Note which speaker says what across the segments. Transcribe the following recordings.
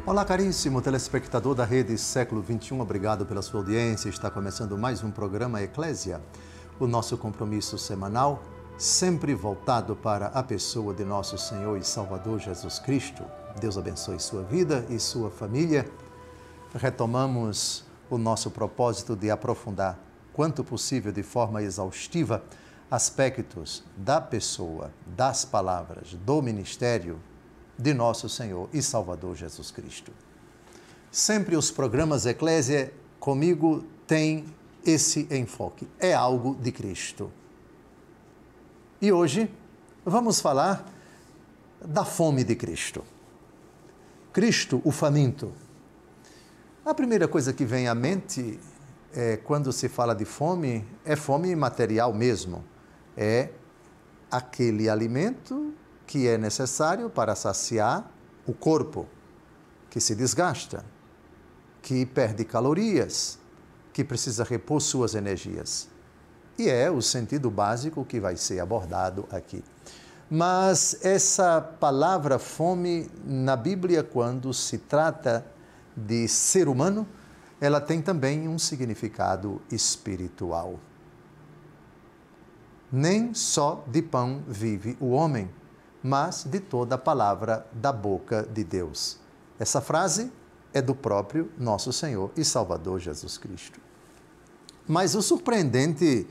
Speaker 1: Olá, caríssimo telespectador da Rede Século XXI, obrigado pela sua audiência. Está começando mais um programa Eclésia, o nosso compromisso semanal, sempre voltado para a pessoa de nosso Senhor e Salvador Jesus Cristo. Deus abençoe sua vida e sua família. Retomamos o nosso propósito de aprofundar, quanto possível, de forma exaustiva, aspectos da pessoa, das palavras, do ministério de nosso Senhor e Salvador Jesus Cristo. Sempre os programas Eclésia comigo têm esse enfoque, é algo de Cristo. E hoje vamos falar da fome de Cristo. Cristo, o faminto. A primeira coisa que vem à mente quando se fala de fome, é fome material mesmo. É aquele alimento que é necessário para saciar o corpo, que se desgasta, que perde calorias, que precisa repor suas energias. E é o sentido básico que vai ser abordado aqui. Mas essa palavra fome, na Bíblia, quando se trata de ser humano, ela tem também um significado espiritual. Nem só de pão vive o homem, mas de toda a palavra da boca de Deus. Essa frase é do próprio nosso Senhor e Salvador Jesus Cristo. Mas o surpreendente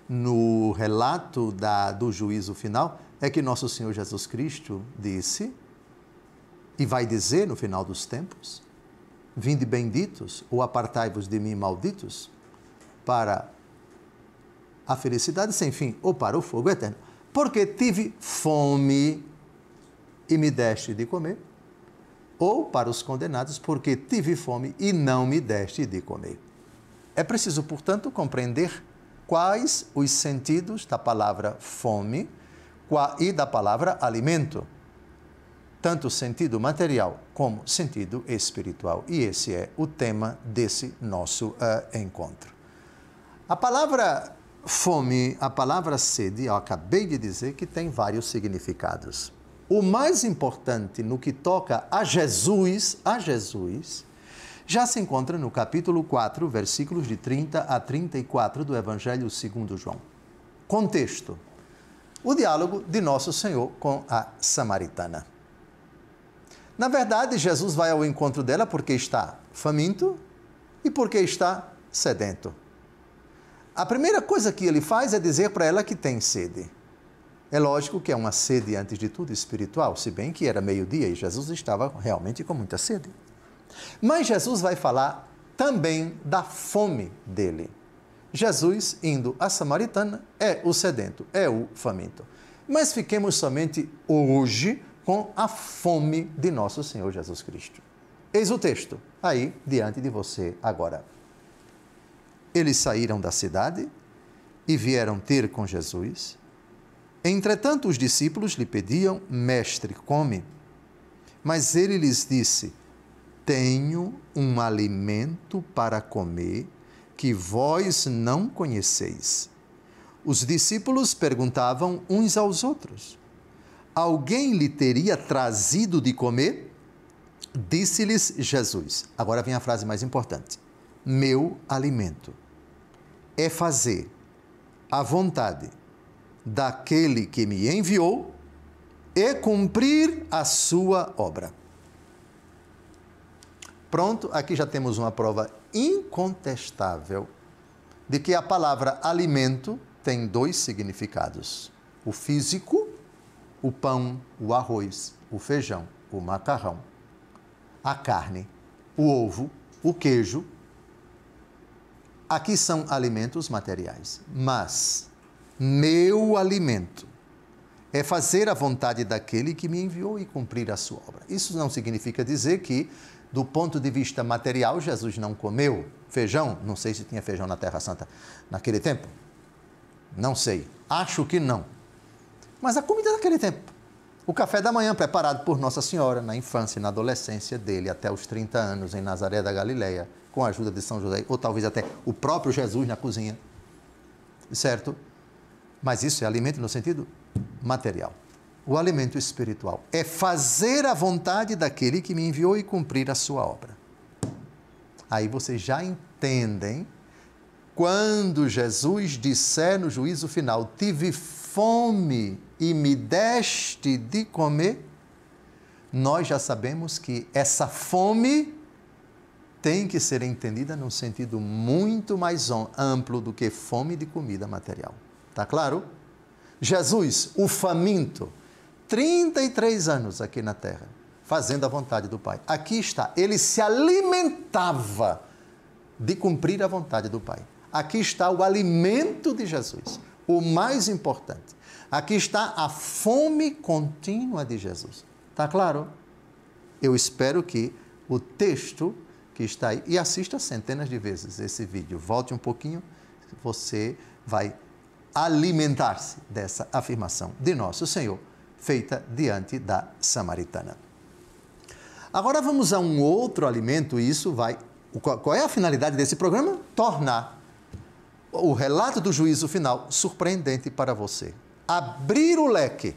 Speaker 1: no relato do juízo final é que nosso Senhor Jesus Cristo disse, e vai dizer no final dos tempos, vinde benditos, ou apartai-vos de mim, malditos, para a felicidade sem fim, ou para o fogo eterno. Porque tive fome e me deste de comer, ou para os condenados, porque tive fome e não me deste de comer. É preciso, portanto, compreender quais os sentidos da palavra fome e da palavra alimento, tanto sentido material como sentido espiritual. E esse é o tema desse nosso encontro. A palavra fome, a palavra sede, eu acabei de dizer que tem vários significados. O mais importante no que toca a Jesus, já se encontra no capítulo 4, versículos de 30 a 34 do Evangelho segundo João. Contexto: o diálogo de nosso Senhor com a samaritana. Na verdade, Jesus vai ao encontro dela porque está faminto e porque está sedento. A primeira coisa que ele faz é dizer para ela que tem sede. É lógico que é uma sede, antes de tudo, espiritual, se bem que era meio-dia e Jesus estava realmente com muita sede. Mas Jesus vai falar também da fome dele. Jesus, indo à samaritana, é o sedento, é o faminto. Mas fiquemos somente hoje com a fome de nosso Senhor Jesus Cristo. Eis o texto, aí diante de você agora. Eles saíram da cidade e vieram ter com Jesus. Entretanto, os discípulos lhe pediam, mestre, come. Mas ele lhes disse, tenho um alimento para comer que vós não conheceis. Os discípulos perguntavam uns aos outros, alguém lhe teria trazido de comer? Disse-lhes Jesus, agora vem a frase mais importante, meu alimento é fazer a vontade daquele que me enviou e cumprir a sua obra. Pronto, aqui já temos uma prova incontestável de que a palavra alimento tem dois significados. O físico, o pão, o arroz, o feijão, o macarrão, a carne, o ovo, o queijo. Aqui são alimentos materiais, mas meu alimento é fazer a vontade daquele que me enviou e cumprir a sua obra. Isso não significa dizer que, do ponto de vista material, Jesus não comeu feijão. Não sei se tinha feijão na Terra Santa naquele tempo. Não sei. Acho que não. Mas a comida daquele tempo. O café da manhã preparado por Nossa Senhora na infância e na adolescência dele, até os 30 anos, em Nazaré da Galileia, com a ajuda de São José, ou talvez até o próprio Jesus na cozinha. Certo? Mas isso é alimento no sentido material. o alimento espiritual é fazer a vontade daquele que me enviou e cumprir a sua obra. Aí vocês já entendem, quando Jesus disser no juízo final, tive fome e me deste de comer, nós já sabemos que essa fome tem que ser entendida num sentido muito mais amplo do que fome de comida material. Tá claro? Jesus, o faminto, 33 anos aqui na terra, fazendo a vontade do Pai. Aqui está, ele se alimentava de cumprir a vontade do Pai. Aqui está o alimento de Jesus, o mais importante. Aqui está a fome contínua de Jesus. Está claro? Eu espero que o texto que está aí, e assista centenas de vezes esse vídeo, volte um pouquinho, você vai alimentar-se dessa afirmação de nosso Senhor, feita diante da samaritana. Agora vamos a um outro alimento, e isso vai... Qual é a finalidade desse programa? Tornar o relato do juízo final surpreendente para você. Abrir o leque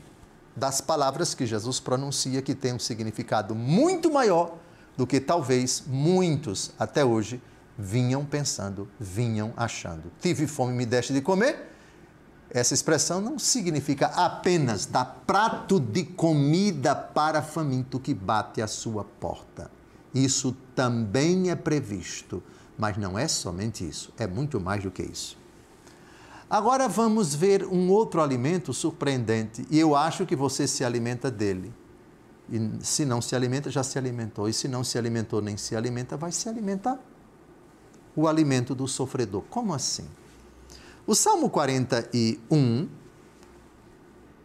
Speaker 1: das palavras que Jesus pronuncia, que tem um significado muito maior do que talvez muitos até hoje vinham pensando, vinham achando. Tive fome e me deste de comer. Essa expressão não significa apenas dar prato de comida para faminto que bate à sua porta. Isso também é previsto, mas não é somente isso, é muito mais do que isso. Agora vamos ver um outro alimento surpreendente, e eu acho que você se alimenta dele. E se não se alimenta, já se alimentou. E se não se alimentou, nem se alimenta, vai se alimentar. O alimento do sofredor. Como assim? O Salmo 41,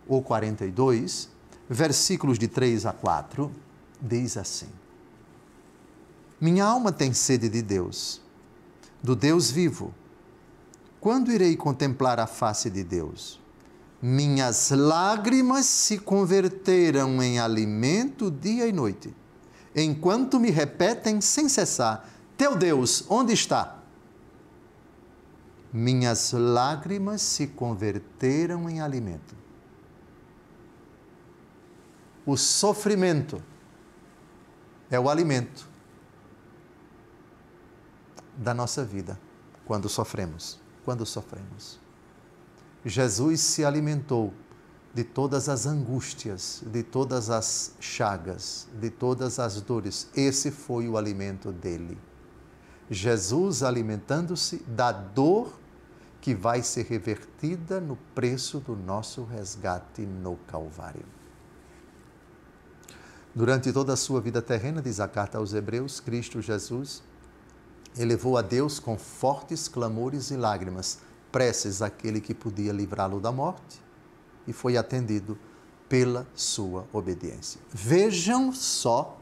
Speaker 1: ou 42, versículos de 3 a 4, diz assim: minha alma tem sede de Deus, do Deus vivo. Quando irei contemplar a face de Deus? Minhas lágrimas se converteram em alimento dia e noite, enquanto me repetem sem cessar: teu Deus, onde está? Minhas lágrimas se converteram em alimento. O sofrimento é o alimento da nossa vida quando sofremos. Jesus se alimentou de todas as angústias, de todas as chagas, de todas as dores. Esse foi o alimento dele. Jesus alimentando-se da dor que vai ser revertida no preço do nosso resgate no Calvário. Durante toda a sua vida terrena, diz a carta aos Hebreus, Cristo Jesus elevou a Deus com fortes clamores e lágrimas, preces àquele que podia livrá-lo da morte, e foi atendido pela sua obediência. Vejam só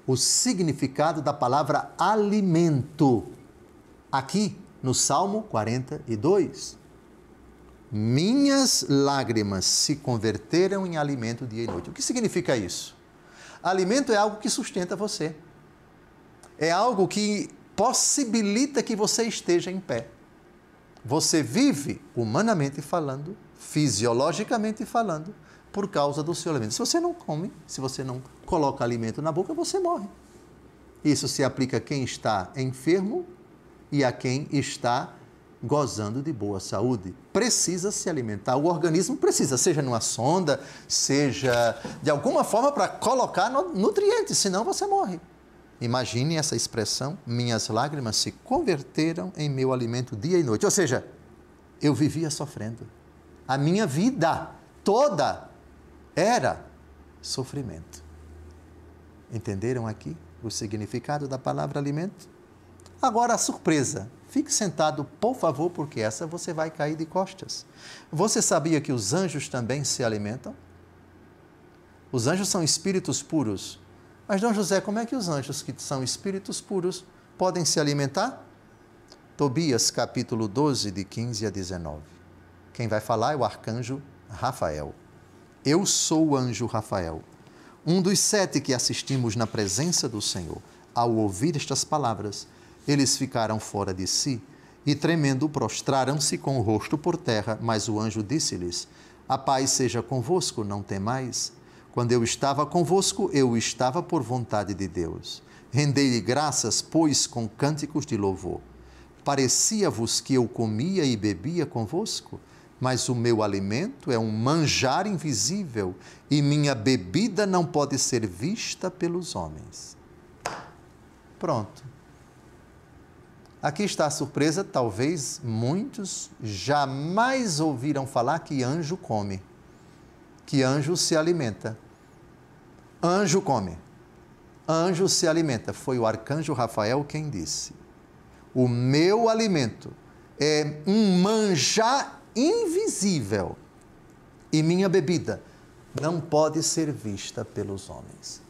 Speaker 1: o significado da palavra alimento, aqui no Salmo 42. Minhas lágrimas se converteram em alimento dia e noite. O que significa isso? Alimento é algo que sustenta você. É algo que possibilita que você esteja em pé. Você vive, humanamente falando, fisiologicamente falando, por causa do seu alimento. Se você não come, se você não coloca alimento na boca, você morre. Isso se aplica a quem está enfermo e a quem está gozando de boa saúde. Precisa se alimentar. O organismo precisa, seja numa sonda, seja de alguma forma para colocar nutrientes, senão você morre. Imagine essa expressão: minhas lágrimas se converteram em meu alimento dia e noite. Ou seja, eu vivia sofrendo. A minha vida toda era sofrimento. Entenderam aqui o significado da palavra alimento? Agora a surpresa. Fique sentado, por favor, porque essa você vai cair de costas. Você sabia que os anjos também se alimentam? Os anjos são espíritos puros. Mas, Dom José, como é que os anjos que são espíritos puros podem se alimentar? Tobias, capítulo 12, de 15 a 19. Quem vai falar é o arcanjo Rafael. Eu sou o anjo Rafael, um dos 7 que assistimos na presença do Senhor. Ao ouvir estas palavras, eles ficaram fora de si e, tremendo, prostraram-se com o rosto por terra, mas o anjo disse-lhes: A paz seja convosco, não temais. Quando eu estava convosco, eu estava por vontade de Deus. Rendei-lhe graças, pois, com cânticos de louvor. Parecia-vos que eu comia e bebia convosco? Mas o meu alimento é um manjar invisível e minha bebida não pode ser vista pelos homens. Pronto. Aqui está a surpresa, talvez muitos jamais ouviram falar que anjo come, que anjo se alimenta. Anjo come, anjo se alimenta. Foi o arcanjo Rafael quem disse. O meu alimento é um manjar invisível e minha bebida não pode ser vista pelos homens.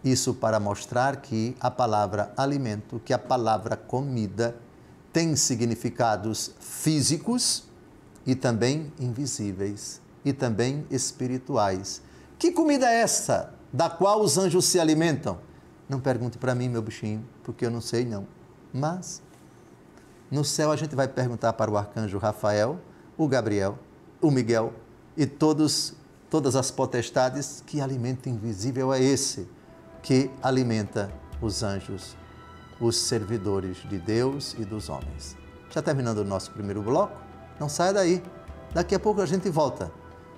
Speaker 1: Isso para mostrar que a palavra alimento, que a palavra comida tem significados físicos e também invisíveis e também espirituais. Que comida é essa da qual os anjos se alimentam? Não pergunte para mim, meu bichinho, porque eu não sei não. Mas no céu a gente vai perguntar para o arcanjo Rafael, o Gabriel, o Miguel e todas as potestades, que alimento invisível é esse que alimenta os anjos, os servidores de Deus e dos homens. Já terminando o nosso primeiro bloco, não saia daí. Daqui a pouco a gente volta.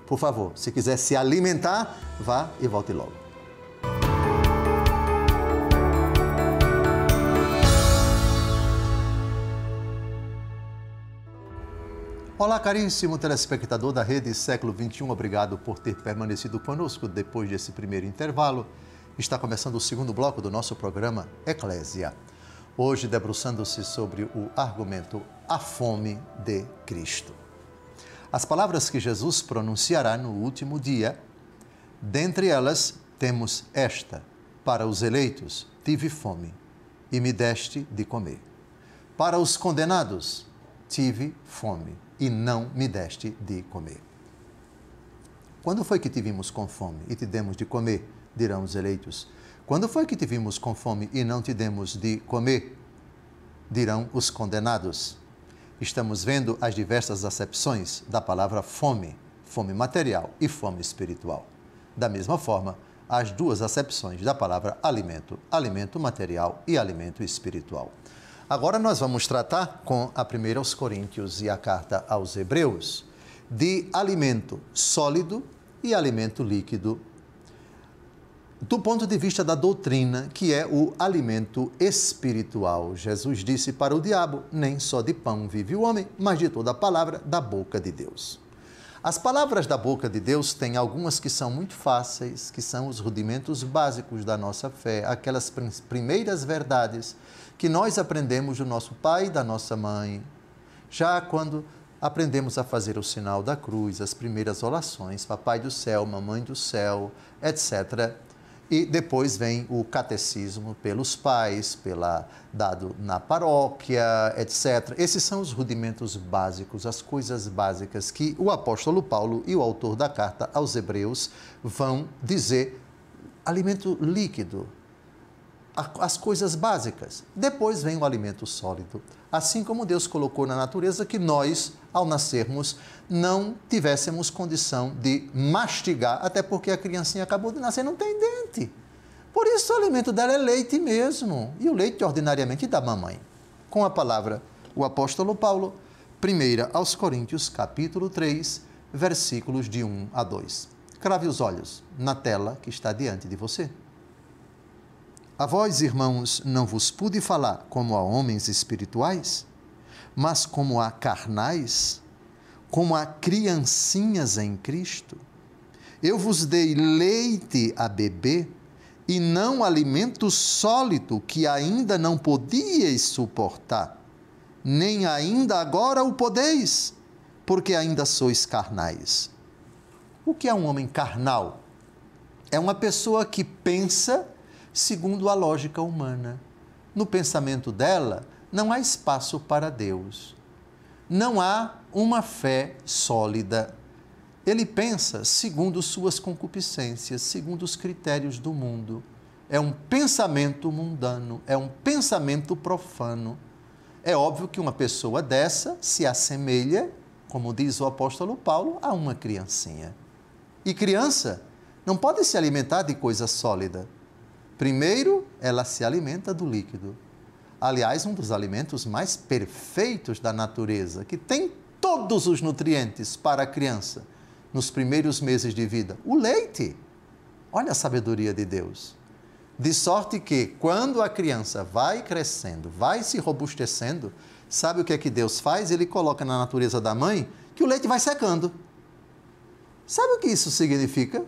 Speaker 1: Por favor, se quiser se alimentar, vá e volte logo. Olá, caríssimo telespectador da Rede Século XXI, obrigado por ter permanecido conosco depois desse primeiro intervalo. Está começando o segundo bloco do nosso programa Eclésia. Hoje debruçando-se sobre o argumento A Fome de Cristo. As palavras que Jesus pronunciará no último dia, dentre elas temos esta: para os eleitos, tive fome e me deste de comer. Para os condenados, tive fome e não me deste de comer. Quando foi que te vimos com fome e te demos de comer? Dirão os eleitos. Quando foi que te vimos com fome e não te demos de comer? Dirão os condenados. Estamos vendo as diversas acepções da palavra fome, fome material e fome espiritual. Da mesma forma, as duas acepções da palavra alimento, alimento material e alimento espiritual. Agora nós vamos tratar com a primeira aos Coríntios e a carta aos Hebreus de alimento sólido e alimento líquido, do ponto de vista da doutrina, que é o alimento espiritual. Jesus disse para o diabo: nem só de pão vive o homem, mas de toda a palavra da boca de Deus. As palavras da boca de Deus têm algumas que são muito fáceis, que são os rudimentos básicos da nossa fé, aquelas primeiras verdades que nós aprendemos do nosso pai e da nossa mãe. Já quando aprendemos a fazer o sinal da cruz, as primeiras orações, Papai do céu, Mamãe do céu, etc. E depois vem o catecismo pelos pais, dado na paróquia, etc. Esses são os rudimentos básicos, as coisas básicas que o apóstolo Paulo e o autor da carta aos Hebreus vão dizer: alimento líquido, as coisas básicas. Depois vem o alimento sólido. Assim como Deus colocou na natureza que nós, ao nascermos, não tivéssemos condição de mastigar, até porque a criancinha acabou de nascer, não tem dente. Por isso o alimento dela é leite mesmo, e o leite ordinariamente da mamãe. Com a palavra, o apóstolo Paulo, 1 aos Coríntios, capítulo 3, versículos de 1 a 2. Crave os olhos na tela que está diante de você. A vós, irmãos, não vos pude falar como a homens espirituais, mas como a carnais, como a criancinhas em Cristo. Eu vos dei leite a beber e não alimento sólido que ainda não podíeis suportar, nem ainda agora o podeis, porque ainda sois carnais. O que é um homem carnal? É uma pessoa que pensa segundo a lógica humana. No pensamento dela, não há espaço para Deus. Não há uma fé sólida. Ele pensa segundo suas concupiscências, segundo os critérios do mundo. É um pensamento mundano, é um pensamento profano. É óbvio que uma pessoa dessa se assemelha como diz o apóstolo Paulo, a uma criancinha. E criança não pode se alimentar de coisa sólida. Primeiro, ela se alimenta do líquido. Aliás, um dos alimentos mais perfeitos da natureza, que tem todos os nutrientes para a criança nos primeiros meses de vida, o leite. Olha a sabedoria de Deus. De sorte que, quando a criança vai crescendo, vai se robustecendo, sabe o que é que Deus faz? Ele coloca na natureza da mãe que o leite vai secando. Sabe o que isso significa?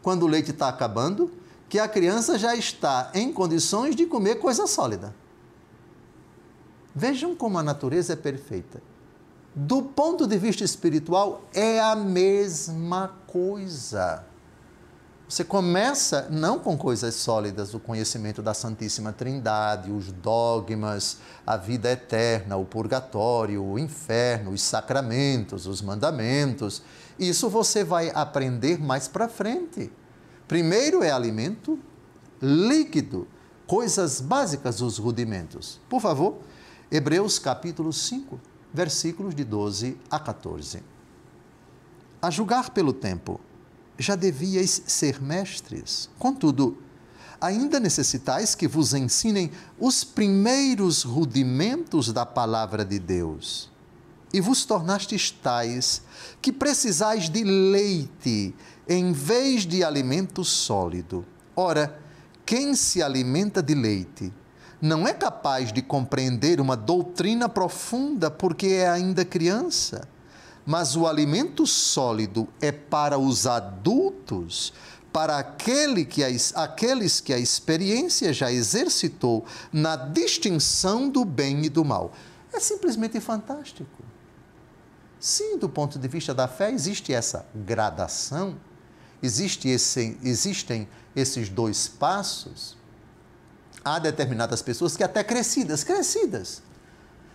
Speaker 1: Quando o leite está acabando, que a criança já está em condições de comer coisa sólida. Vejam como a natureza é perfeita. Do ponto de vista espiritual, é a mesma coisa. Você começa não com coisas sólidas, o conhecimento da Santíssima Trindade, os dogmas, a vida eterna, o purgatório, o inferno, os sacramentos, os mandamentos. Isso você vai aprender mais para frente. Primeiro é alimento líquido, coisas básicas, os rudimentos. Por favor, Hebreus capítulo 5, versículos de 12 a 14. A julgar pelo tempo, já devíeis ser mestres. Contudo, ainda necessitais que vos ensinem os primeiros rudimentos da palavra de Deus. E vos tornastes tais que precisais de leite em vez de alimento sólido. Ora, quem se alimenta de leite não é capaz de compreender uma doutrina profunda porque é ainda criança. Mas o alimento sólido é para os adultos, para aqueles que a experiência já exercitou na distinção do bem e do mal. É simplesmente fantástico. Sim, do ponto de vista da fé, existe essa gradação, existem esses dois passos. Há determinadas pessoas que até crescidas,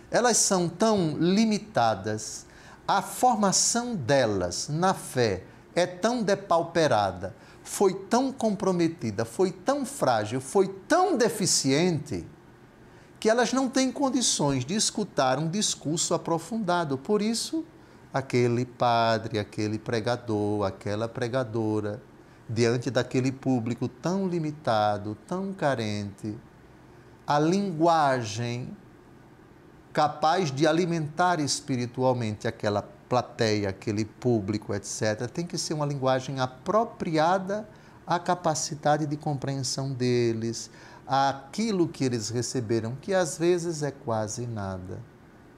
Speaker 1: elas são tão limitadas, a formação delas na fé é tão depauperada, foi tão comprometida, foi tão frágil, foi tão deficiente, que elas não têm condições de escutar um discurso aprofundado. Por isso, aquele padre, aquele pregador, aquela pregadora, diante daquele público tão limitado, tão carente, a linguagem capaz de alimentar espiritualmente aquela plateia, aquele público, etc., tem que ser uma linguagem apropriada à capacidade de compreensão deles, àquilo que eles receberam, que às vezes é quase nada.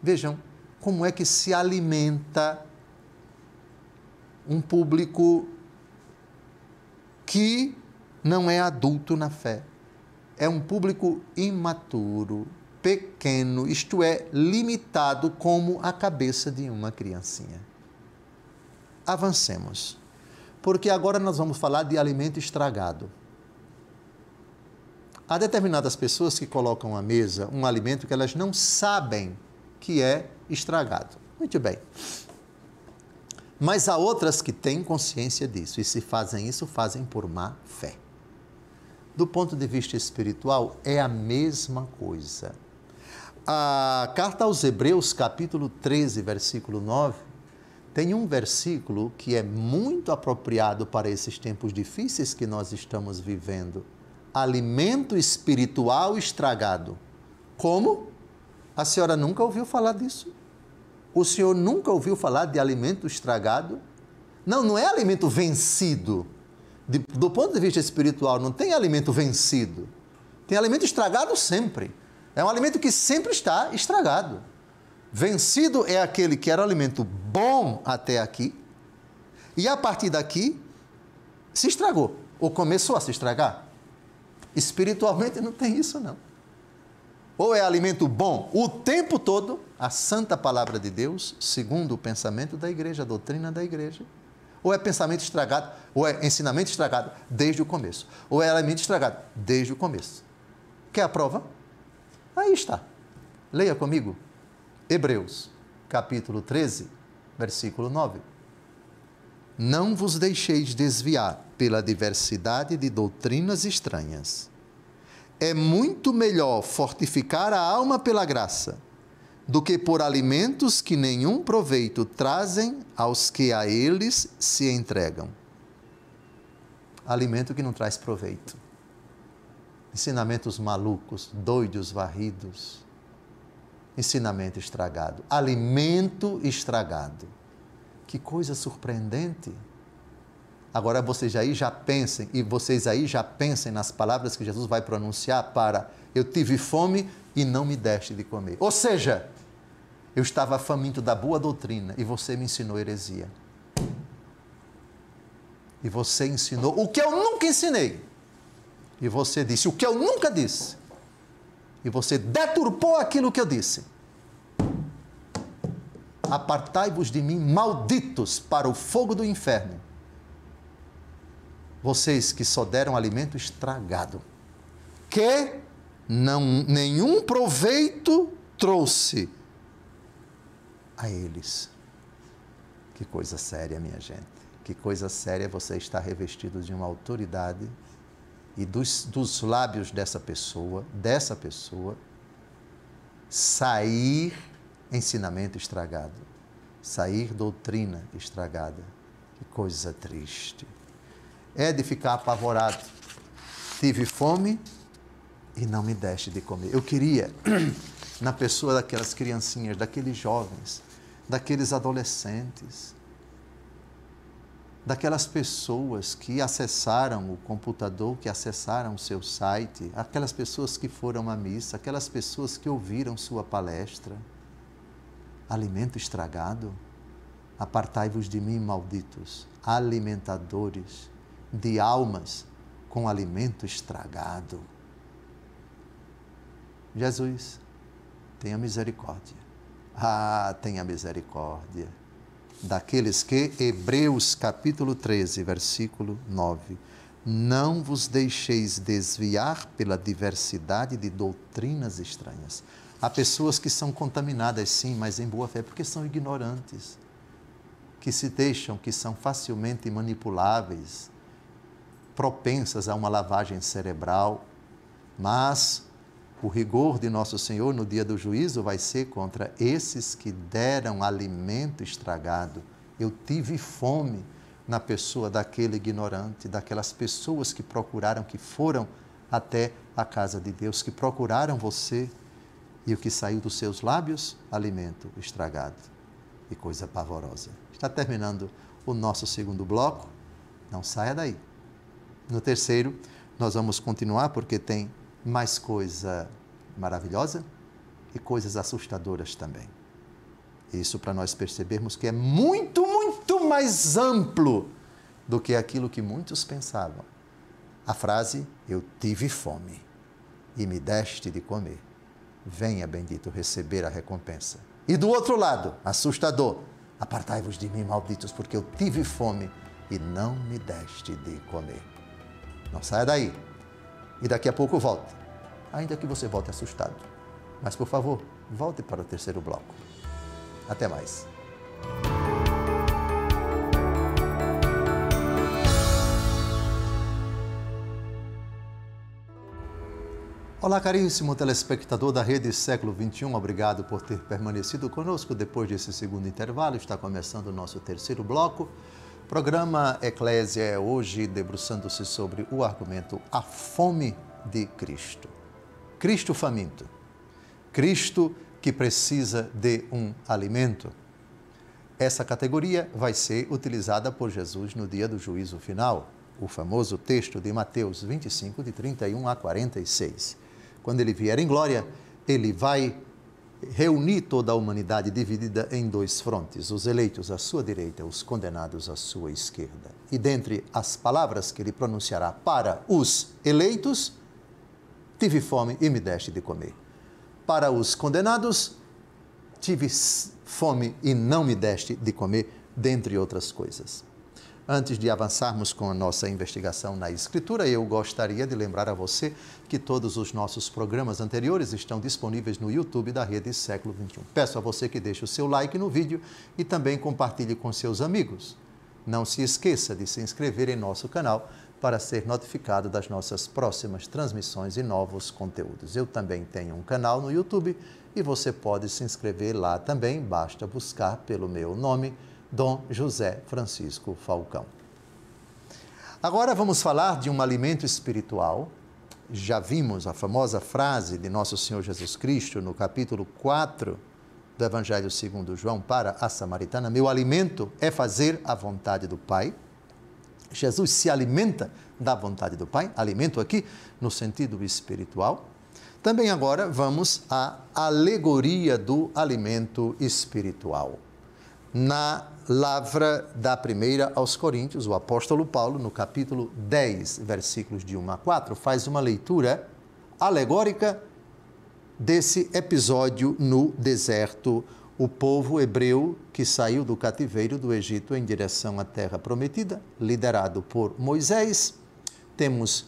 Speaker 1: Vejam como é que se alimenta um público que não é adulto na fé. É um público imaturo, pequeno, isto é, limitado como a cabeça de uma criancinha. Avancemos, porque agora nós vamos falar de alimento estragado. Há determinadas pessoas que colocam à mesa um alimento que elas não sabem que é estragado. Muito bem. Mas há outras que têm consciência disso, e se fazem isso, fazem por má fé. Do ponto de vista espiritual, é a mesma coisa. A carta aos Hebreus, capítulo 13, versículo 9, tem um versículo que é muito apropriado para esses tempos difíceis que nós estamos vivendo. Alimento espiritual estragado. Como? A senhora nunca ouviu falar disso? O senhor nunca ouviu falar de alimento estragado? Não, não é alimento vencido. Do ponto de vista espiritual, não tem alimento vencido. Tem alimento estragado sempre. É um alimento que sempre está estragado. Vencido é aquele que era um alimento bom até aqui, e a partir daqui se estragou, ou começou a se estragar. Espiritualmente não tem isso, não. Ou é alimento bom o tempo todo, a santa palavra de Deus, segundo o pensamento da igreja, a doutrina da igreja, ou é pensamento estragado, ou é ensinamento estragado desde o começo, ou é alimento estragado desde o começo. Quer a prova? Aí está. Leia comigo. Hebreus, capítulo 13, versículo 9. Não vos deixeis desviar pela diversidade de doutrinas estranhas. É muito melhor fortificar a alma pela graça, do que por alimentos que nenhum proveito trazem aos que a eles se entregam. Alimento que não traz proveito. Ensinamentos malucos, doidos, varridos. Ensinamento estragado. Alimento estragado. Que coisa surpreendente. Agora vocês aí já pensem, nas palavras que Jesus vai pronunciar para: eu tive fome e não me deste de comer. Ou seja, eu estava faminto da boa doutrina e você me ensinou heresia. E você ensinou o que eu nunca ensinei. E você disse o que eu nunca disse. E você deturpou aquilo que eu disse. Apartai-vos de mim, malditos, para o fogo do inferno. Vocês que só deram alimento estragado, que nenhum proveito trouxe a eles. Que coisa séria, minha gente. Que coisa séria você estar revestido de uma autoridade e dos lábios dessa pessoa, sair ensinamento estragado, sair doutrina estragada. Que coisa triste. É de ficar apavorado. Tive fome e não me deste de comer. Eu queria, na pessoa daquelas criancinhas, daqueles jovens, daqueles adolescentes, daquelas pessoas que acessaram o computador, que acessaram o seu site, aquelas pessoas que foram à missa, aquelas pessoas que ouviram sua palestra. Alimento estragado? Apartai-vos de mim, malditos, alimentadores de almas com alimento estragado. Jesus, tenha misericórdia. Tenha misericórdia daqueles que, Hebreus capítulo 13, versículo 9, não vos deixeis desviar pela diversidade de doutrinas estranhas. Há pessoas que são contaminadas, sim, mas em boa fé, porque são ignorantes, que se deixam, que são facilmente manipuláveis, propensas a uma lavagem cerebral, mas o rigor de nosso Senhor no dia do juízo vai ser contra esses que deram alimento estragado. Eu tive fome na pessoa daquele ignorante, daquelas pessoas que procuraram, que foram até a casa de Deus, que procuraram você, e o que saiu dos seus lábios? Alimento estragado. Que coisa pavorosa. Está terminando o nosso segundo bloco. Não saia daí. No terceiro, nós vamos continuar porque tem mais coisa maravilhosa e coisas assustadoras também. Isso para nós percebermos que é muito, muito mais amplo do que aquilo que muitos pensavam. A frase, eu tive fome e me deste de comer. Venha, bendito, receber a recompensa. E do outro lado, assustador, apartai-vos de mim, malditos, porque eu tive fome e não me deste de comer. Não saia daí. E daqui a pouco volta. Ainda que você volte assustado. Mas, por favor, volte para o terceiro bloco. Até mais. Olá, caríssimo telespectador da Rede Século XXI. Obrigado por ter permanecido conosco depois desse segundo intervalo. Está começando o nosso terceiro bloco. Programa Eclésia é hoje debruçando-se sobre o argumento A Fome de Cristo. Cristo faminto. Cristo que precisa de um alimento. Essa categoria vai ser utilizada por Jesus no dia do juízo final. O famoso texto de Mateus 25, de 31 a 46. Quando ele vier em glória, ele vai reunir toda a humanidade dividida em dois frontes, os eleitos à sua direita, os condenados à sua esquerda. E dentre as palavras que ele pronunciará para os eleitos, tive fome e me deste de comer. Para os condenados, tive fome e não me deste de comer, dentre outras coisas. Antes de avançarmos com a nossa investigação na Escritura, eu gostaria de lembrar a você que todos os nossos programas anteriores estão disponíveis no YouTube da Rede Século XXI. Peço a você que deixe o seu like no vídeo e também compartilhe com seus amigos. Não se esqueça de se inscrever em nosso canal para ser notificado das nossas próximas transmissões e novos conteúdos. Eu também tenho um canal no YouTube e você pode se inscrever lá também, basta buscar pelo meu nome, Dom José Francisco Falcão. Agora vamos falar de um alimento espiritual. Já vimos a famosa frase de Nosso Senhor Jesus Cristo no capítulo 4 do Evangelho segundo João para a Samaritana: meu alimento é fazer a vontade do Pai. Jesus se alimenta da vontade do Pai, alimento aqui no sentido espiritual. Também agora vamos à alegoria do alimento espiritual. Na lavra da primeira aos Coríntios, o apóstolo Paulo, no capítulo 10, versículos de 1 a 4, faz uma leitura alegórica desse episódio no deserto. O povo hebreu que saiu do cativeiro do Egito em direção à terra prometida, liderado por Moisés. Temos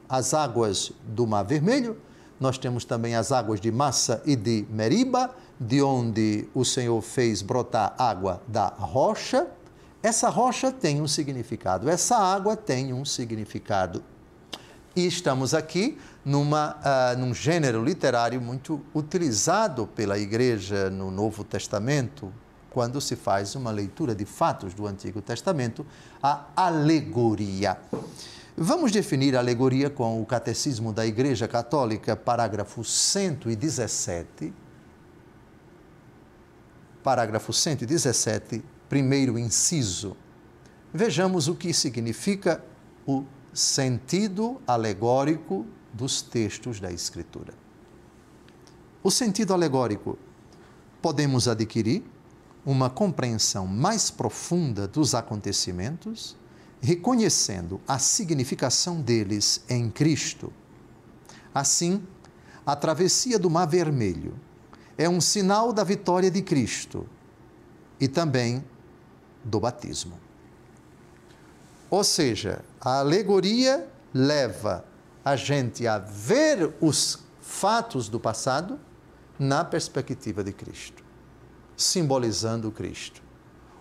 Speaker 1: as águas do Mar Vermelho, nós temos também as águas de Massa e de Meriba, de onde o Senhor fez brotar água da rocha. Essa rocha tem um significado, essa água tem um significado. E estamos aqui num gênero literário muito utilizado pela Igreja no Novo Testamento, quando se faz uma leitura de fatos do Antigo Testamento, a alegoria. Vamos definir a alegoria com o Catecismo da Igreja Católica, parágrafo 117. Parágrafo 117, primeiro inciso. Vejamos o que significa o sentido alegórico dos textos da Escritura. O sentido alegórico: podemos adquirir uma compreensão mais profunda dos acontecimentos, reconhecendo a significação deles em Cristo. Assim, a travessia do Mar Vermelho é um sinal da vitória de Cristo e também do batismo. Ou seja, a alegoria leva a gente a ver os fatos do passado na perspectiva de Cristo, simbolizando Cristo,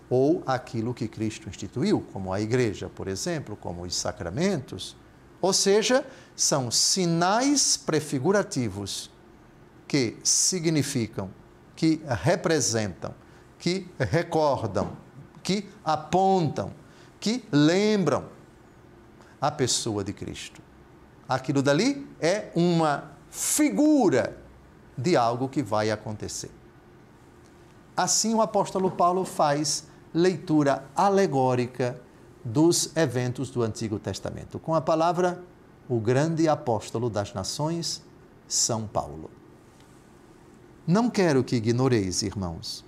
Speaker 1: ou aquilo que Cristo instituiu, como a igreja, por exemplo, como os sacramentos. Ou seja, são sinais prefigurativos que significam, que representam, que recordam, que apontam, que lembram a pessoa de Cristo. Aquilo dali é uma figura de algo que vai acontecer. Assim, o apóstolo Paulo faz leitura alegórica dos eventos do Antigo Testamento, com a palavra o grande apóstolo das nações, São Paulo. Não quero que ignoreis, irmãos,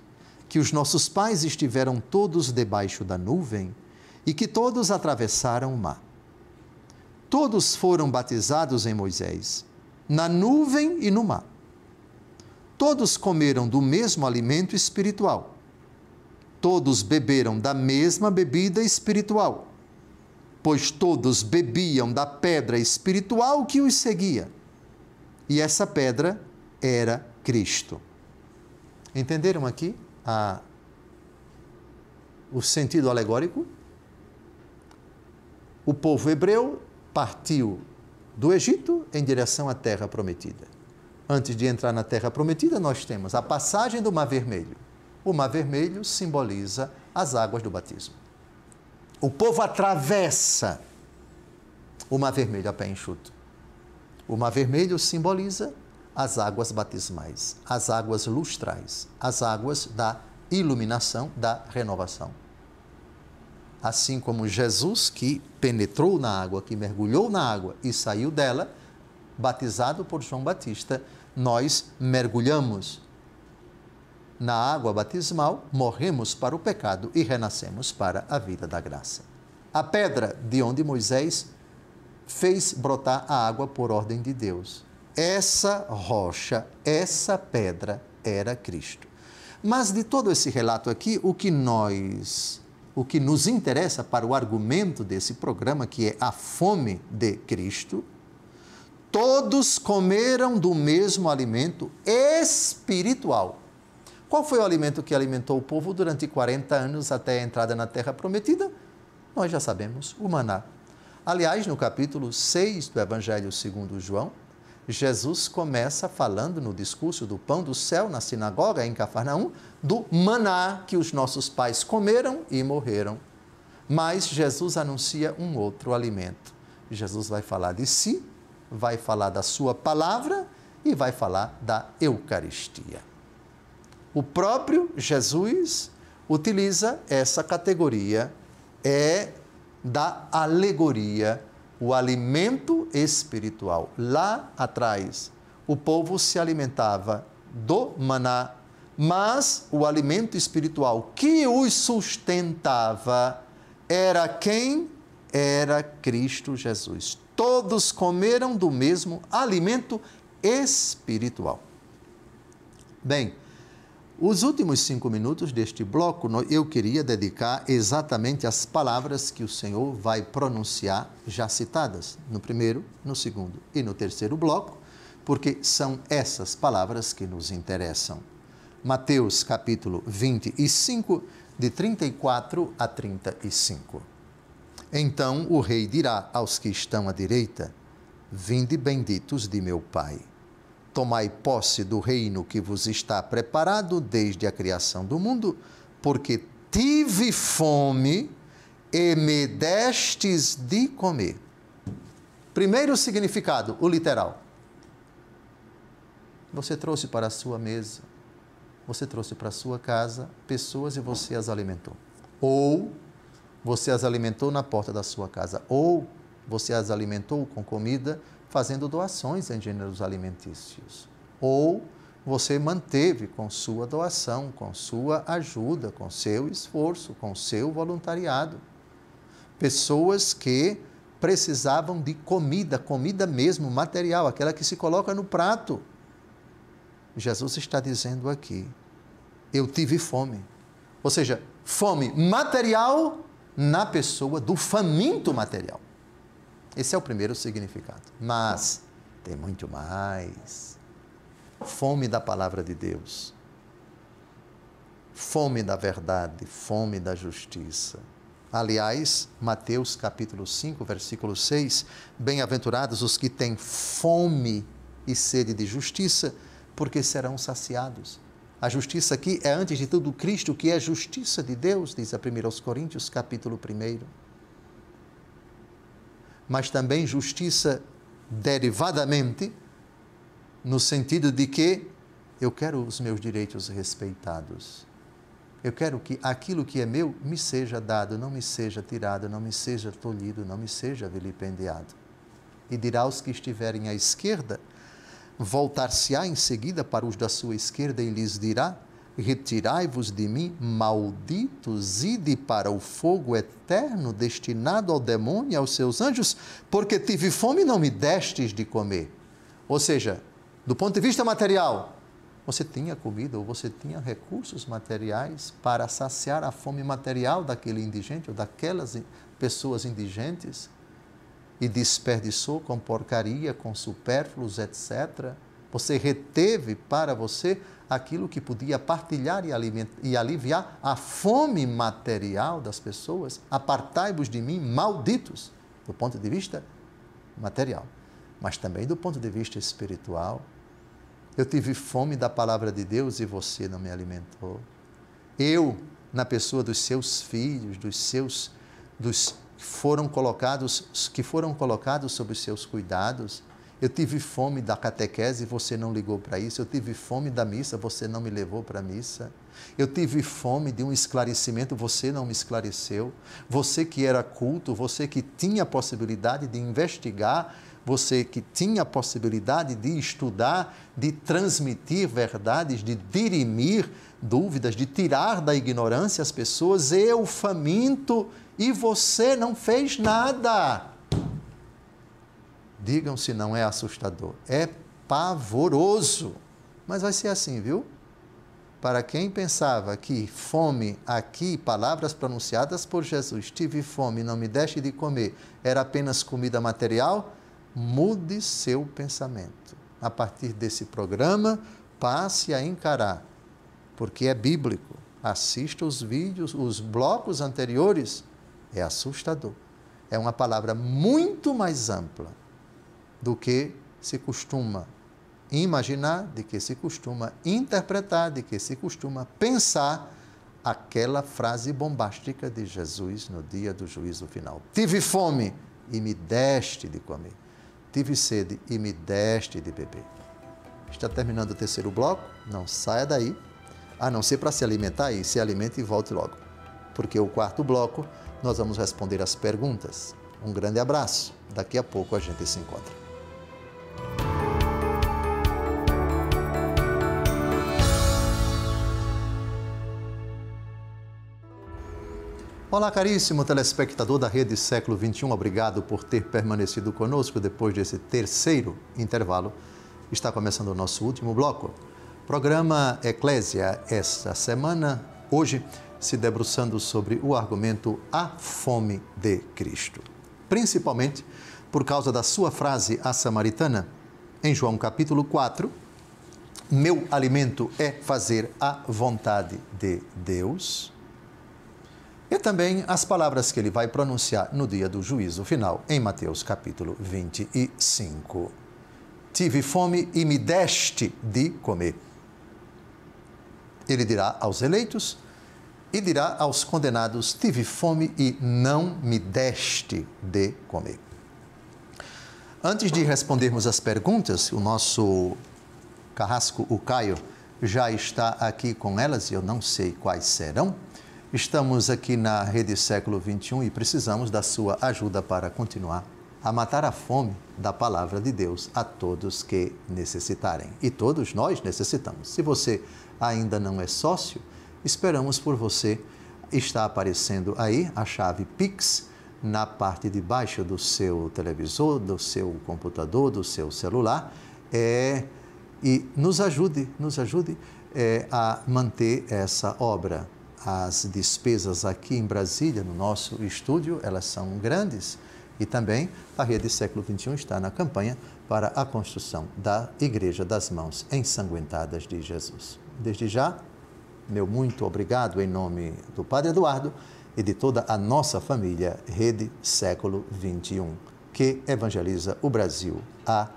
Speaker 1: que os nossos pais estiveram todos debaixo da nuvem e que todos atravessaram o mar. Todos foram batizados em Moisés, na nuvem e no mar. Todos comeram do mesmo alimento espiritual. Todos beberam da mesma bebida espiritual, pois todos bebiam da pedra espiritual que os seguia. E essa pedra era Cristo. Entenderam aqui o sentido alegórico? O povo hebreu partiu do Egito em direção à terra prometida. Antes de entrar na terra prometida, nós temos a passagem do Mar Vermelho. O Mar Vermelho simboliza as águas do batismo. O povo atravessa o Mar Vermelho a pé enxuto. O Mar Vermelho simboliza as águas batismais, as águas lustrais, as águas da iluminação, da renovação. Assim como Jesus, que penetrou na água, que mergulhou na água e saiu dela, batizado por João Batista, nós mergulhamos na água batismal, morremos para o pecado e renascemos para a vida da graça. A pedra de onde Moisés fez brotar a água por ordem de Deus. Essa rocha, essa pedra era Cristo. Mas de todo esse relato aqui, o que nos interessa para o argumento desse programa, que é a fome de Cristo, todos comeram do mesmo alimento espiritual. Qual foi o alimento que alimentou o povo durante 40 anos até a entrada na Terra Prometida? Nós já sabemos, o maná. Aliás, no capítulo 6 do Evangelho segundo João, Jesus começa falando no discurso do pão do céu, na sinagoga em Cafarnaum, do maná que os nossos pais comeram e morreram. Mas Jesus anuncia um outro alimento. Jesus vai falar de si, vai falar da sua palavra e vai falar da Eucaristia. O próprio Jesus utiliza essa categoria, da alegoria, o alimento espiritual. Lá atrás, o povo se alimentava do maná, mas o alimento espiritual que os sustentava era quem? Era Cristo Jesus. Todos comeram do mesmo alimento espiritual. Bem, os últimos 5 minutos deste bloco eu queria dedicar exatamente às palavras que o Senhor vai pronunciar, já citadas, no primeiro, no segundo e no terceiro bloco, porque são essas palavras que nos interessam. Mateus capítulo 25, de 34 a 35. Então o rei dirá aos que estão à direita: vinde benditos de meu Pai. Tomai posse do reino que vos está preparado desde a criação do mundo, porque tive fome e me destes de comer. Primeiro significado, o literal. Você trouxe para a sua mesa, você trouxe para a sua casa pessoas e você as alimentou. Ou você as alimentou na porta da sua casa, ou você as alimentou com comida, fazendo doações em gêneros alimentícios. Ou você manteve com sua doação, com sua ajuda, com seu esforço, com seu voluntariado. Pessoas que precisavam de comida, comida mesmo, material, aquela que se coloca no prato. Jesus está dizendo aqui, eu tive fome. Ou seja, fome material na pessoa do faminto material. Esse é o primeiro significado. Mas tem muito mais. Fome da palavra de Deus. Fome da verdade, fome da justiça. Aliás, Mateus capítulo 5, versículo 6, bem-aventurados os que têm fome e sede de justiça, porque serão saciados. A justiça aqui é, antes de tudo, Cristo, que é justiça de Deus, diz a 1 Coríntios capítulo 1. Mas também justiça derivadamente, no sentido de que eu quero os meus direitos respeitados. Eu quero que aquilo que é meu me seja dado, não me seja tirado, não me seja tolhido, não me seja vilipendiado. E dirá aos que estiverem à esquerda, voltar-se-á em seguida para os da sua esquerda e lhes dirá: retirai-vos de mim, malditos, ide para o fogo eterno, destinado ao demônio e aos seus anjos, porque tive fome e não me destes de comer. Ou seja, do ponto de vista material, você tinha comida ou você tinha recursos materiais para saciar a fome material daquele indigente ou daquelas pessoas indigentes e desperdiçou com porcaria, com supérfluos, etc. Você reteve para você aquilo que podia partilhar e aliviar a fome material das pessoas. Apartai-vos de mim, malditos, do ponto de vista material, mas também do ponto de vista espiritual. Eu tive fome da palavra de Deus e você não me alimentou. Eu, na pessoa dos seus filhos, dos que foram colocados sob os seus cuidados. Eu tive fome da catequese e você não ligou para isso. Eu tive fome da missa, você não me levou para a missa. Eu tive fome de um esclarecimento, você não me esclareceu. Você que era culto, você que tinha a possibilidade de investigar, você que tinha a possibilidade de estudar, de transmitir verdades, de dirimir dúvidas, de tirar da ignorância as pessoas, eu faminto e você não fez nada. Digam se não é assustador. É pavoroso. Mas vai ser assim, viu? Para quem pensava que fome aqui, palavras pronunciadas por Jesus, tive fome, não me deste de comer, era apenas comida material, mude seu pensamento. A partir desse programa, passe a encarar, porque é bíblico. Assista os vídeos, os blocos anteriores, é assustador. é uma palavra muito mais ampla do que se costuma imaginar, de que se costuma interpretar, de que se costuma pensar aquela frase bombástica de Jesus no dia do juízo final. Tive fome e me deste de comer. Tive sede e me deste de beber. Está terminando o terceiro bloco, não saia daí, a não ser para se alimentar aí, se alimente e volte logo. Porque o quarto bloco nós vamos responder as perguntas. Um grande abraço, daqui a pouco a gente se encontra. Olá, caríssimo telespectador da Rede Século XXI, obrigado por ter permanecido conosco depois desse terceiro intervalo. Está começando o nosso último bloco. Programa Eclésia, esta semana, hoje, se debruçando sobre o argumento A Fome de Cristo. Principalmente por causa da sua frase à samaritana, em João capítulo 4, meu alimento é fazer a vontade de Deus. E também as palavras que ele vai pronunciar no dia do juízo final, em Mateus capítulo 25. Tive fome e me deste de comer. Ele dirá aos eleitos e dirá aos condenados, tive fome e não me deste de comer. Antes de respondermos as perguntas, o nosso carrasco, o Caio, já está aqui com elas e eu não sei quais serão. Estamos aqui na Rede Século XXI e precisamos da sua ajuda para continuar a matar a fome da Palavra de Deus a todos que necessitarem. E todos nós necessitamos. Se você ainda não é sócio, esperamos por você. Está aparecendo aí a chave Pix na parte de baixo do seu televisor, do seu computador, do seu celular. E nos ajude a manter essa obra. As despesas aqui em Brasília, no nosso estúdio, elas são grandes e também a Rede Século XXI está na campanha para a construção da Igreja das Mãos Ensanguentadas de Jesus. Desde já, meu muito obrigado em nome do Padre Eduardo e de toda a nossa família Rede Século XXI, que evangeliza o Brasil há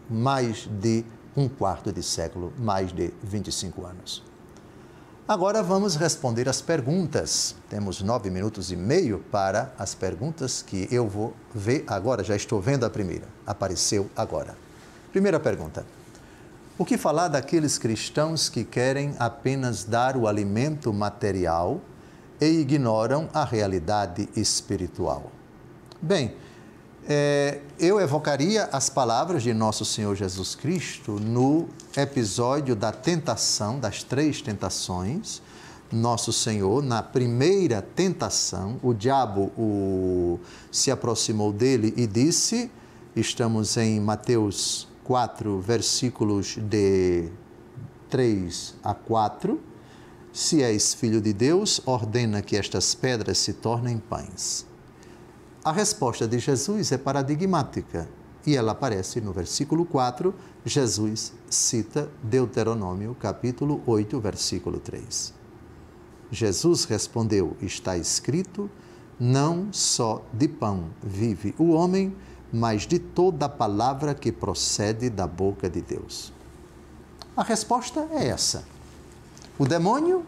Speaker 1: mais de um quarto de século, mais de 25 anos. Agora vamos responder as perguntas. Temos 9 minutos e meio para as perguntas que eu vou ver agora. Já estou vendo a primeira. Apareceu agora. Primeira pergunta. O que falar daqueles cristãos que querem apenas dar o alimento material e ignoram a realidade espiritual? Bem, eu evocaria as palavras de nosso Senhor Jesus Cristo no episódio da tentação, das 3 tentações. Nosso Senhor, na primeira tentação, o diabo se aproximou dele e disse, estamos em Mateus 4, versículos de 3 a 4, se és filho de Deus, ordena que estas pedras se tornem pães. A resposta de Jesus é paradigmática e ela aparece no versículo 4. Jesus cita Deuteronômio, capítulo 8, versículo 3. Jesus respondeu, está escrito, não só de pão vive o homem, mas de toda a palavra que procede da boca de Deus. A resposta é essa. O demônio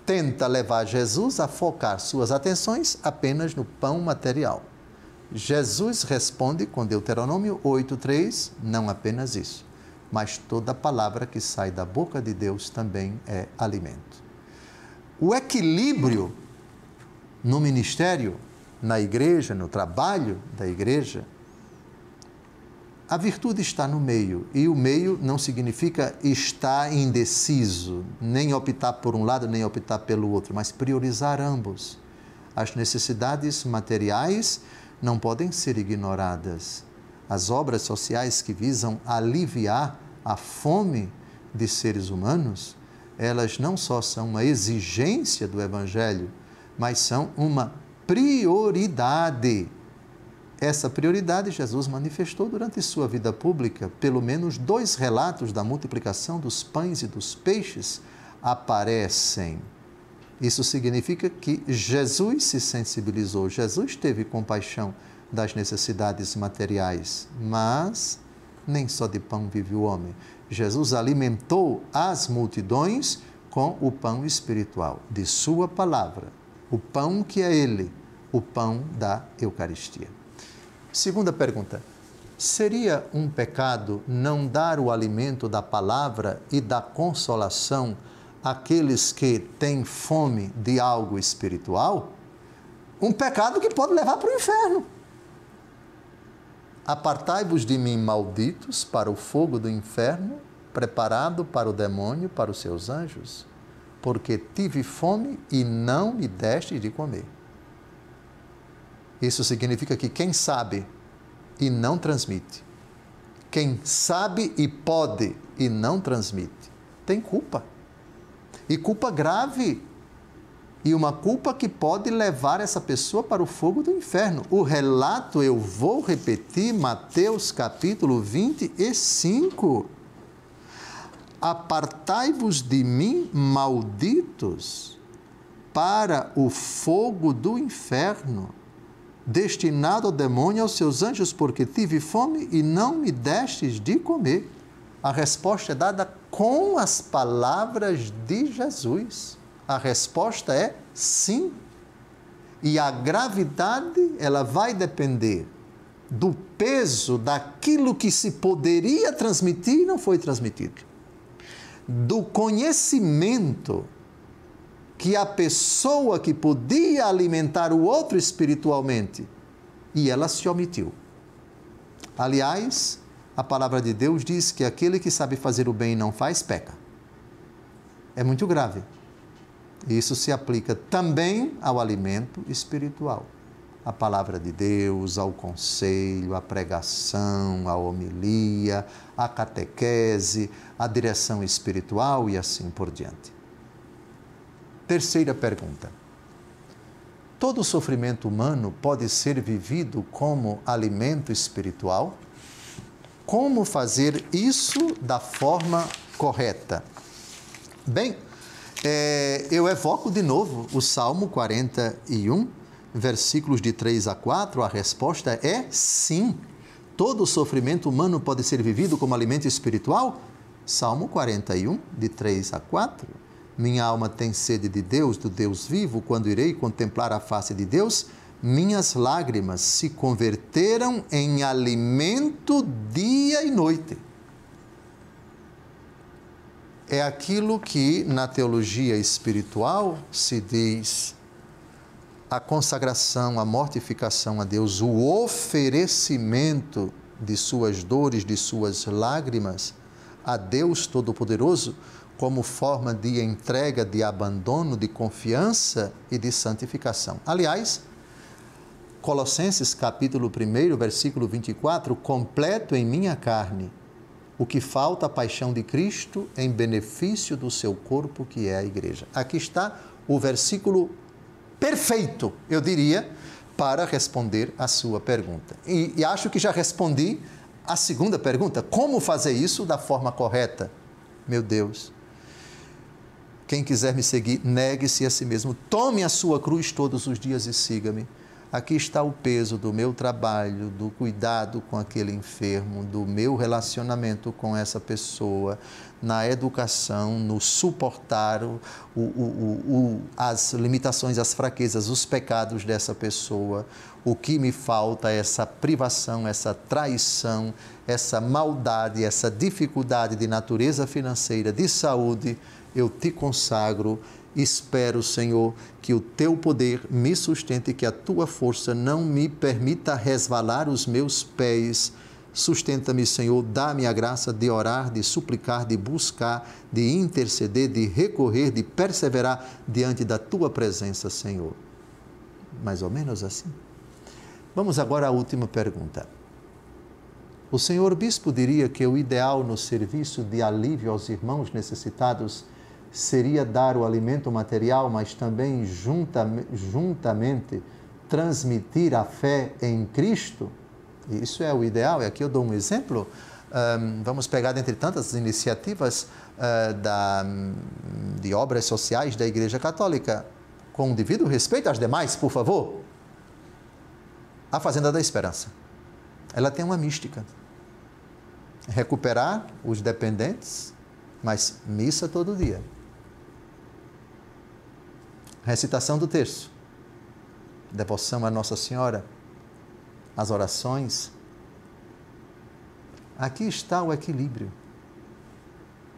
Speaker 1: tenta levar Jesus a focar suas atenções apenas no pão material. Jesus responde com Deuteronômio 8:3, não apenas isso, mas toda palavra que sai da boca de Deus também é alimento. O equilíbrio no ministério, na igreja, no trabalho da igreja, a virtude está no meio, e o meio não significa estar indeciso, nem optar por um lado, nem optar pelo outro, mas priorizar ambos. As necessidades materiais não podem ser ignoradas. As obras sociais que visam aliviar a fome de seres humanos, elas não só são uma exigência do Evangelho, mas são uma prioridade. Essa prioridade Jesus manifestou durante sua vida pública. Pelo menos 2 relatos da multiplicação dos pães e dos peixes aparecem. Isso significa que Jesus se sensibilizou, Jesus teve compaixão das necessidades materiais, mas nem só de pão vive o homem. Jesus alimentou as multidões com o pão espiritual, de sua palavra, o pão que é Ele, o pão da Eucaristia. Segunda pergunta, seria um pecado não dar o alimento da palavra e da consolação àqueles que têm fome de algo espiritual? Um pecado que pode levar para o inferno. Apartai-vos de mim, malditos, para o fogo do inferno, preparado para o demônio, para os seus anjos, porque tive fome e não me deste de comer. Isso significa que quem sabe e não transmite, quem sabe e pode e não transmite, tem culpa. E culpa grave. E uma culpa que pode levar essa pessoa para o fogo do inferno. O relato, eu vou repetir, Mateus capítulo 25. Apartai-vos de mim, malditos, para o fogo do inferno, destinado ao demônio e aos seus anjos, porque tive fome e não me destes de comer. A resposta é dada com as palavras de Jesus. A resposta é sim. E a gravidade, ela vai depender do peso daquilo que se poderia transmitir e não foi transmitido. Do conhecimento que a pessoa que podia alimentar o outro espiritualmente, e ela se omitiu. Aliás, a palavra de Deus diz que aquele que sabe fazer o bem e não faz, peca. É muito grave. Isso se aplica também ao alimento espiritual. A palavra de Deus, ao conselho, à pregação, à homilia, à catequese, à direção espiritual e assim por diante. Terceira pergunta. Todo sofrimento humano pode ser vivido como alimento espiritual? Como fazer isso da forma correta? Bem, eu evoco de novo o Salmo 41, versículos de 3 a 4, a resposta é sim. Todo sofrimento humano pode ser vivido como alimento espiritual? Salmo 41, de 3 a 4. Minha alma tem sede de Deus, do Deus vivo, quando irei contemplar a face de Deus, minhas lágrimas se converteram em alimento dia e noite. É aquilo que na teologia espiritual se diz a consagração, a mortificação a Deus, o oferecimento de suas dores, de suas lágrimas a Deus Todo-Poderoso, como forma de entrega, de abandono, de confiança e de santificação. Aliás, Colossenses capítulo 1, versículo 24, completo em minha carne o que falta a paixão de Cristo em benefício do seu corpo, que é a igreja. Aqui está o versículo perfeito, eu diria, para responder a sua pergunta. E acho que já respondi a segunda pergunta, como fazer isso da forma correta? Meu Deus, quem quiser me seguir, negue-se a si mesmo, tome a sua cruz todos os dias e siga-me. Aqui está o peso do meu trabalho, do cuidado com aquele enfermo, do meu relacionamento com essa pessoa, na educação, no suportar as limitações, as fraquezas, os pecados dessa pessoa. O que me falta é essa privação, essa traição, essa maldade, essa dificuldade de natureza financeira, de saúde. Eu te consagro. Espero, Senhor, que o teu poder me sustente e que a tua força não me permita resvalar os meus pés. Sustenta-me, Senhor, dá-me a graça de orar, de suplicar, de buscar, de interceder, de recorrer, de perseverar diante da tua presença, Senhor. Mais ou menos assim. Vamos agora à última pergunta. O senhor bispo diria que o ideal no serviço de alívio aos irmãos necessitados seria dar o alimento material, mas também juntamente transmitir a fé em Cristo? Isso é o ideal. E aqui eu dou um exemplo. Vamos pegar dentre tantas iniciativas de obras sociais da Igreja Católica, com devido respeito às demais, por favor. A Fazenda da Esperança. Ela tem uma mística. Recuperar os dependentes, mas missa todo dia. Recitação do terço. Devoção a Nossa Senhora. As orações. Aqui está o equilíbrio.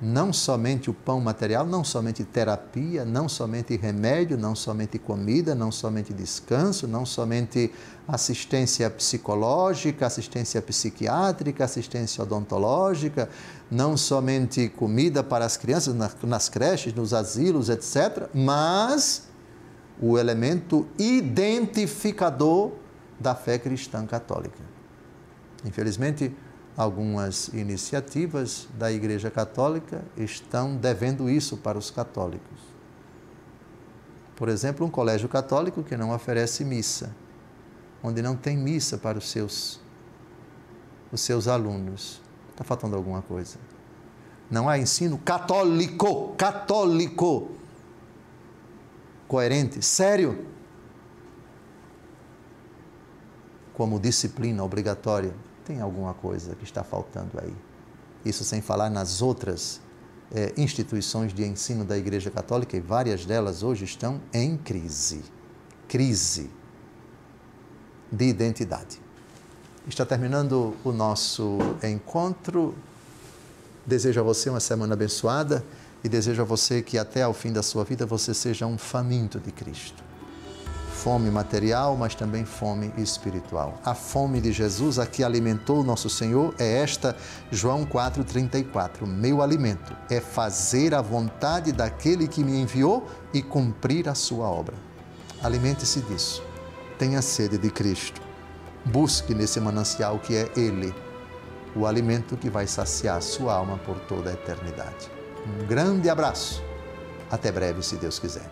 Speaker 1: Não somente o pão material, não somente terapia, não somente remédio, não somente comida, não somente descanso, não somente assistência psicológica, assistência psiquiátrica, assistência odontológica, não somente comida para as crianças nas creches, nos asilos, etc., mas o elemento identificador da fé cristã católica. Infelizmente, algumas iniciativas da Igreja Católica estão devendo isso para os católicos. Por exemplo, um colégio católico que não oferece missa, onde não tem missa para os seus alunos. Está faltando alguma coisa. Não há ensino católico, coerente, sério, como disciplina obrigatória. Tem alguma coisa que está faltando aí. Isso sem falar nas outras instituições de ensino da Igreja Católica, e várias delas hoje estão em crise de identidade. Está terminando o nosso encontro. Desejo a você uma semana abençoada e desejo a você que até ao fim da sua vida você seja um faminto de Cristo. Fome material, mas também fome espiritual. A fome de Jesus, a que alimentou o nosso Senhor, é esta, João 4,34. Meu alimento é fazer a vontade daquele que me enviou e cumprir a sua obra. Alimente-se disso. Tenha sede de Cristo. Busque nesse manancial que é Ele, o alimento que vai saciar sua alma por toda a eternidade. Um grande abraço. Até breve, se Deus quiser.